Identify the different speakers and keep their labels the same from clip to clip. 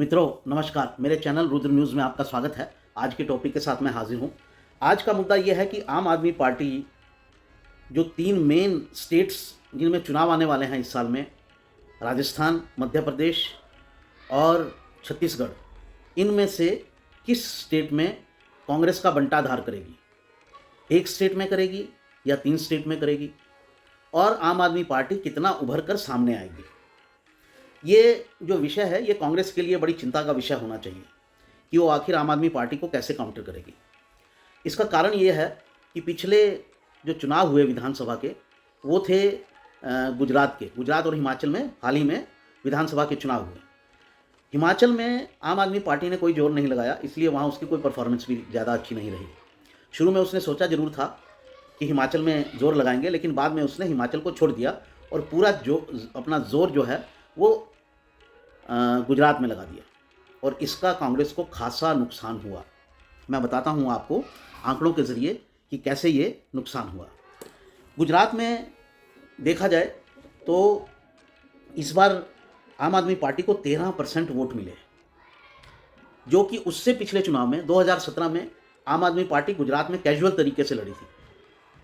Speaker 1: मित्रों नमस्कार, मेरे चैनल रुद्र न्यूज़ में आपका स्वागत है। आज के टॉपिक के साथ मैं हाजिर हूँ। आज का मुद्दा ये है कि आम आदमी पार्टी जो 3 मेन स्टेट्स जिनमें चुनाव आने वाले हैं इस साल में, राजस्थान, मध्य प्रदेश और छत्तीसगढ़, इनमें से किस स्टेट में कांग्रेस का बंटाधार करेगी? एक स्टेट में करेगी या 3 स्टेट में करेगी? और आम आदमी पार्टी कितना उभर कर सामने आएगी? ये जो विषय है ये कांग्रेस के लिए बड़ी चिंता का विषय होना चाहिए कि वो आखिर आम आदमी पार्टी को कैसे काउंटर करेगी। इसका कारण ये है कि पिछले जो चुनाव हुए विधानसभा के, वो थे गुजरात और हिमाचल में हाल ही में विधानसभा के चुनाव हुए। हिमाचल में आम आदमी पार्टी ने कोई जोर नहीं लगाया, इसलिए वहाँ उसकी कोई परफॉर्मेंस भी ज़्यादा अच्छी नहीं रही। शुरू में उसने सोचा ज़रूर था कि हिमाचल में जोर लगाएंगे, लेकिन बाद में उसने हिमाचल को छोड़ दिया और पूरा अपना जोर जो है वो गुजरात में लगा दिया और इसका कांग्रेस को खासा नुकसान हुआ। मैं बताता हूँ आपको आंकड़ों के ज़रिए कि कैसे ये नुकसान हुआ। गुजरात में देखा जाए तो इस बार आम आदमी पार्टी को 13% वोट मिले, जो कि उससे पिछले चुनाव में 2017 में आम आदमी पार्टी गुजरात में कैजुअल तरीके से लड़ी थी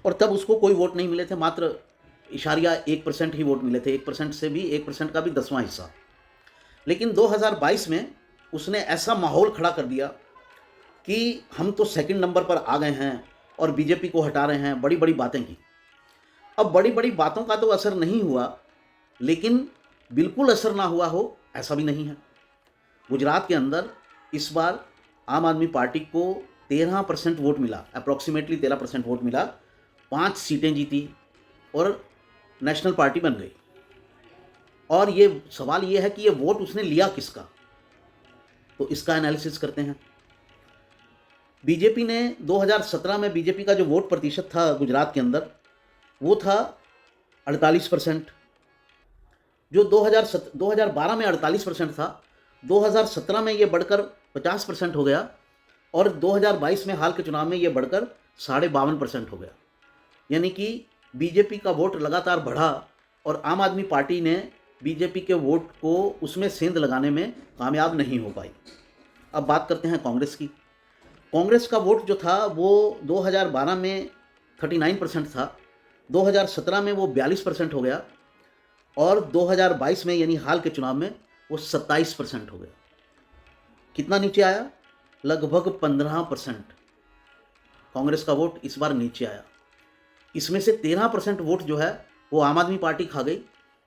Speaker 1: और तब उसको कोई वोट नहीं मिले थे, मात्र इशारिया 1% ही वोट मिले थे, 1% से भी 1% का भी 10वां हिस्सा। लेकिन 2022 में उसने ऐसा माहौल खड़ा कर दिया कि हम तो सेकंड नंबर पर आ गए हैं और बीजेपी को हटा रहे हैं, बड़ी बड़ी बातें की। अब बड़ी बड़ी बातों का तो असर नहीं हुआ, लेकिन बिल्कुल असर ना हुआ हो ऐसा भी नहीं है। गुजरात के अंदर इस बार आम आदमी पार्टी को 13% वोट मिला, अप्रॉक्सीमेटली 13% वोट मिला, 5 सीटें जीती और नेशनल पार्टी बन गई। और ये सवाल ये है कि ये वोट उसने लिया किसका? तो इसका एनालिसिस करते हैं। बीजेपी ने 2017 में बीजेपी का जो वोट प्रतिशत था गुजरात के अंदर वो था 48%, जो 2012 में 48% था, 2017 में ये बढ़कर 50% हो गया और 2022 में हाल के चुनाव में ये बढ़कर 52.5% हो गया। यानी कि बीजेपी का वोट लगातार बढ़ा और आम आदमी पार्टी ने बीजेपी के वोट को उसमें सेंध लगाने में कामयाब नहीं हो पाई। अब बात करते हैं कांग्रेस की। कांग्रेस का वोट जो था वो 2012 में 39% था, 2017 में वो 42% हो गया और 2022 में यानी हाल के चुनाव में वो 27% हो गया। कितना नीचे आया? लगभग 15% कांग्रेस का वोट इस बार नीचे आया। इसमें से 13% वोट जो है वो आम आदमी पार्टी खा गई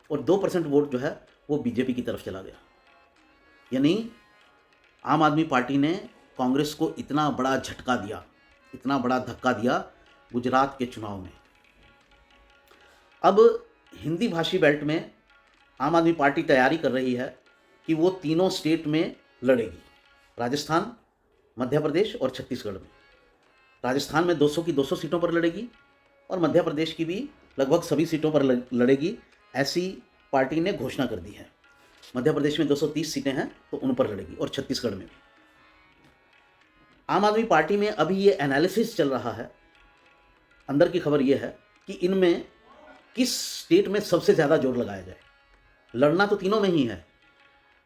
Speaker 1: और 2% वोट जो है वो बीजेपी की तरफ चला गया। यानी आम आदमी पार्टी ने कांग्रेस को इतना बड़ा झटका दिया, इतना बड़ा धक्का दिया गुजरात के चुनाव में। अब हिंदी भाषी बेल्ट में आम आदमी पार्टी तैयारी कर रही है कि वो तीनों स्टेट में लड़ेगी, राजस्थान, मध्य प्रदेश और छत्तीसगढ़ में। राजस्थान में 200 की 200 सीटों पर लड़ेगी और मध्य प्रदेश की भी लगभग सभी सीटों पर लड़ेगी, ऐसी पार्टी ने घोषणा कर दी है। मध्य प्रदेश में 230 सीटें हैं तो उन पर लड़ेगी और छत्तीसगढ़ में भी। आम आदमी पार्टी में अभी ये एनालिसिस चल रहा है, अंदर की खबर ये है कि इनमें किस स्टेट में सबसे ज़्यादा जोर लगाया जाए। लड़ना तो तीनों में ही है,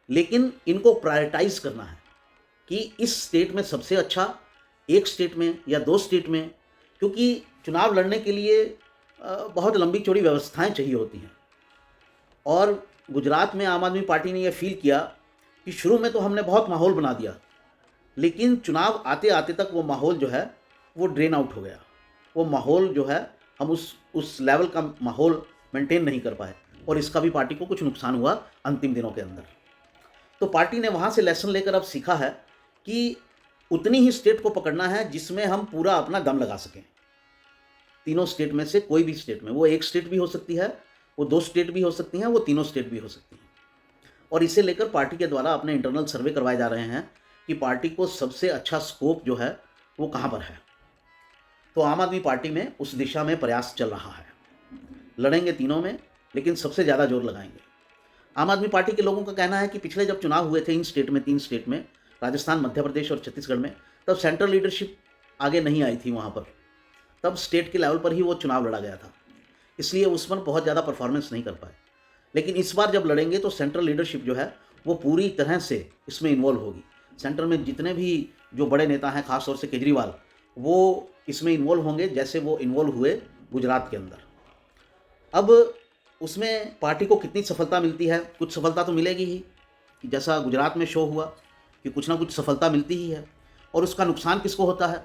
Speaker 1: लेकिन इनको प्रायोरिटाइज करना है कि इस स्टेट में सबसे अच्छा, एक स्टेट में या 2 स्टेट में, क्योंकि चुनाव लड़ने के लिए बहुत लंबी चौड़ी व्यवस्थाएं चाहिए होती हैं। और गुजरात में आम आदमी पार्टी ने यह फील किया कि शुरू में तो हमने बहुत माहौल बना दिया, लेकिन चुनाव आते आते तक वो माहौल जो है वो ड्रेन आउट हो गया। वो माहौल जो है हम उस लेवल का माहौल मेंटेन नहीं कर पाए और इसका भी पार्टी को कुछ नुकसान हुआ अंतिम दिनों के अंदर। तो पार्टी ने वहाँ से लेसन लेकर अब सीखा है कि उतनी ही स्टेट को पकड़ना है जिसमें हम पूरा अपना दम लगा सकें। तीनों स्टेट में से कोई भी स्टेट में, वो एक स्टेट भी हो सकती है, वो 2 स्टेट भी हो सकती हैं, वो तीनों स्टेट भी हो सकती हैं। और इसे लेकर पार्टी के द्वारा अपने इंटरनल सर्वे करवाए जा रहे हैं कि पार्टी को सबसे अच्छा स्कोप जो है वो कहाँ पर है। तो आम आदमी पार्टी में उस दिशा में प्रयास चल रहा है। लड़ेंगे तीनों में, लेकिन सबसे ज़्यादा जोर लगाएंगे। आम आदमी पार्टी के लोगों का कहना है कि पिछले जब चुनाव हुए थे इन स्टेट में, 3 स्टेट में, राजस्थान, मध्य प्रदेश और छत्तीसगढ़ में, तब सेंट्रल लीडरशिप आगे नहीं आई थी वहाँ पर। तब स्टेट के लेवल पर ही वो चुनाव लड़ा गया था, इसलिए उस पर बहुत ज़्यादा परफॉर्मेंस नहीं कर पाए। लेकिन इस बार जब लड़ेंगे तो सेंट्रल लीडरशिप जो है वो पूरी तरह से इसमें इन्वॉल्व होगी। सेंटर में जितने भी जो बड़े नेता हैं, खास तौर से केजरीवाल, वो इसमें इन्वॉल्व होंगे जैसे वो इन्वॉल्व हुए गुजरात के अंदर। अब उसमें पार्टी को कितनी सफलता मिलती है, कुछ सफलता तो मिलेगी ही, कि जैसा गुजरात में शो हुआ कि कुछ ना कुछ सफलता मिलती ही है। और उसका नुकसान किसको होता है?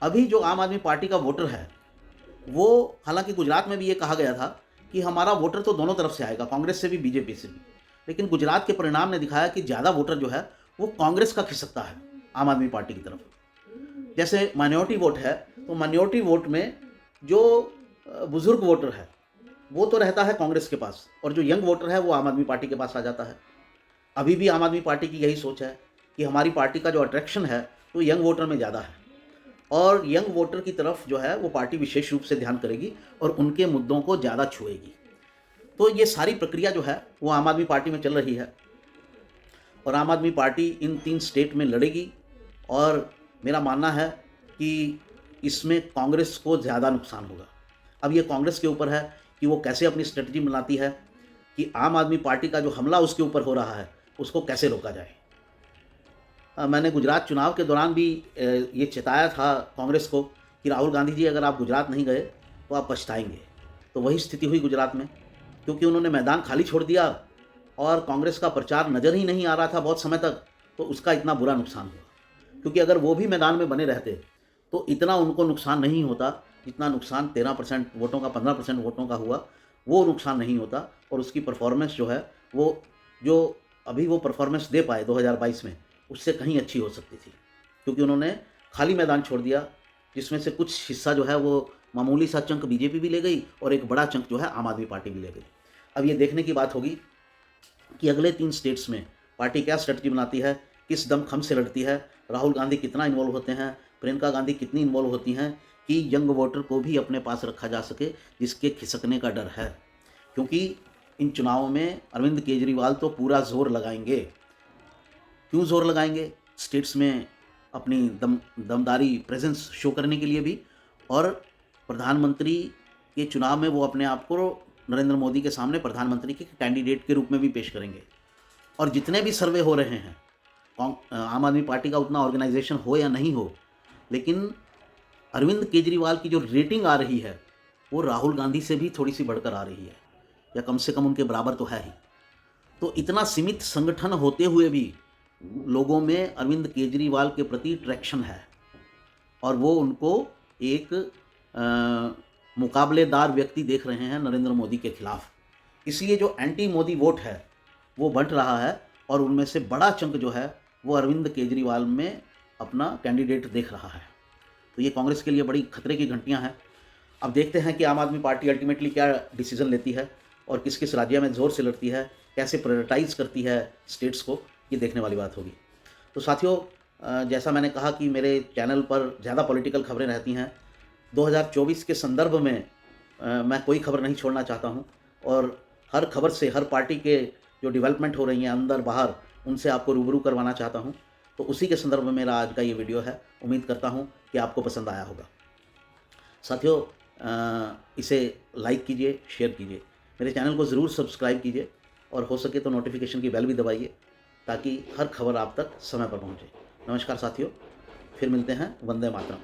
Speaker 1: अभी जो आम आदमी पार्टी का वोटर है, वो, हालांकि गुजरात में भी ये कहा गया था कि हमारा वोटर तो दोनों तरफ से आएगा, कांग्रेस से भी, बीजेपी से भी, लेकिन गुजरात के परिणाम ने दिखाया कि ज़्यादा वोटर जो है वो कांग्रेस का खिसकता है आम आदमी पार्टी की तरफ। जैसे माइनॉरिटी वोट है, तो माइनॉरिटी वोट में जो बुजुर्ग वोटर है वो तो रहता है कांग्रेस के पास, और जो यंग वोटर है वो आम आदमी पार्टी के पास आ जाता है। अभी भी आम आदमी पार्टी की यही सोच है कि हमारी पार्टी का जो अट्रैक्शन है वो यंग वोटर में ज़्यादा है, और यंग वोटर की तरफ जो है वो पार्टी विशेष रूप से ध्यान करेगी और उनके मुद्दों को ज़्यादा छुएगी। तो ये सारी प्रक्रिया जो है वो आम आदमी पार्टी में चल रही है, और आम आदमी पार्टी इन 3 स्टेट में लड़ेगी। और मेरा मानना है कि इसमें कांग्रेस को ज़्यादा नुकसान होगा। अब ये कांग्रेस के ऊपर है कि वो कैसे अपनी स्ट्रेटजी बनाती है कि आम आदमी पार्टी का जो हमला उसके ऊपर हो रहा है उसको कैसे रोका जाए। मैंने गुजरात चुनाव के दौरान भी ये चेताया था कांग्रेस को कि राहुल गांधी जी, अगर आप गुजरात नहीं गए तो आप पछताएंगे। तो वही स्थिति हुई गुजरात में, क्योंकि उन्होंने मैदान खाली छोड़ दिया और कांग्रेस का प्रचार नज़र ही नहीं आ रहा था बहुत समय तक, तो उसका इतना बुरा नुकसान हुआ। क्योंकि अगर वो भी मैदान में बने रहते तो इतना उनको नुकसान नहीं होता जितना नुकसान 13% वोटों का, 15% वोटों का हुआ, वो नुकसान नहीं होता। और उसकी परफॉर्मेंस जो है वो, जो अभी वो परफॉर्मेंस दे पाए 2022 में, उससे कहीं अच्छी हो सकती थी, क्योंकि उन्होंने खाली मैदान छोड़ दिया, जिसमें से कुछ हिस्सा जो है वो मामूली सा चंक बीजेपी भी ले गई और एक बड़ा चंक जो है आम आदमी पार्टी भी ले गई। अब ये देखने की बात होगी कि अगले 3 स्टेट्स में पार्टी क्या स्ट्रेटजी बनाती है, किस दमखम से लड़ती है, राहुल गांधी कितना इन्वॉल्व होते हैं, प्रियंका गांधी कितनी इन्वॉल्व होती हैं, कि यंग वोटर को भी अपने पास रखा जा सके जिसके खिसकने का डर है। क्योंकि इन चुनावों में अरविंद केजरीवाल तो पूरा जोर लगाएंगे। क्यों जोर लगाएंगे? स्टेट्स में अपनी दमदारी प्रेजेंस शो करने के लिए भी, और प्रधानमंत्री के चुनाव में वो अपने आप को नरेंद्र मोदी के सामने प्रधानमंत्री के कैंडिडेट के रूप में भी पेश करेंगे। और जितने भी सर्वे हो रहे हैं, आम आदमी पार्टी का उतना ऑर्गेनाइजेशन हो या नहीं हो, लेकिन अरविंद केजरीवाल की जो रेटिंग आ रही है वो राहुल गांधी से भी थोड़ी सी बढ़कर आ रही है, या कम से कम उनके बराबर तो है ही। तो इतना सीमित संगठन होते हुए भी लोगों में अरविंद केजरीवाल के प्रति ट्रैक्शन है, और वो उनको एक मुकाबलेदार व्यक्ति देख रहे हैं नरेंद्र मोदी के खिलाफ। इसलिए जो एंटी मोदी वोट है वो बढ़ रहा है, और उनमें से बड़ा चंक जो है वो अरविंद केजरीवाल में अपना कैंडिडेट देख रहा है। तो ये कांग्रेस के लिए बड़ी खतरे की घंटियां हैं। अब देखते हैं कि आम आदमी पार्टी अल्टीमेटली क्या डिसीजन लेती है और किस किस राज्य में ज़ोर से लड़ती है, कैसे प्रायोरिटाइज करती है स्टेट्स को, ये देखने वाली बात होगी। तो साथियों, जैसा मैंने कहा कि मेरे चैनल पर ज़्यादा पॉलिटिकल खबरें रहती हैं। 2024 के संदर्भ में मैं कोई खबर नहीं छोड़ना चाहता हूं, और हर खबर से, हर पार्टी के जो डेवलपमेंट हो रही हैं अंदर बाहर, उनसे आपको रूबरू करवाना चाहता हूं। तो उसी के संदर्भ में मेरा आज का ये वीडियो है। उम्मीद करता हूं कि आपको पसंद आया होगा। साथियों, इसे लाइक कीजिए, शेयर कीजिए, मेरे चैनल को ज़रूर सब्सक्राइब कीजिए, और हो सके तो नोटिफिकेशन की बेल भी दबाइए ताकि हर खबर आप तक समय पर पहुंचे। नमस्कार साथियों, फिर मिलते हैं। वंदे मातरम।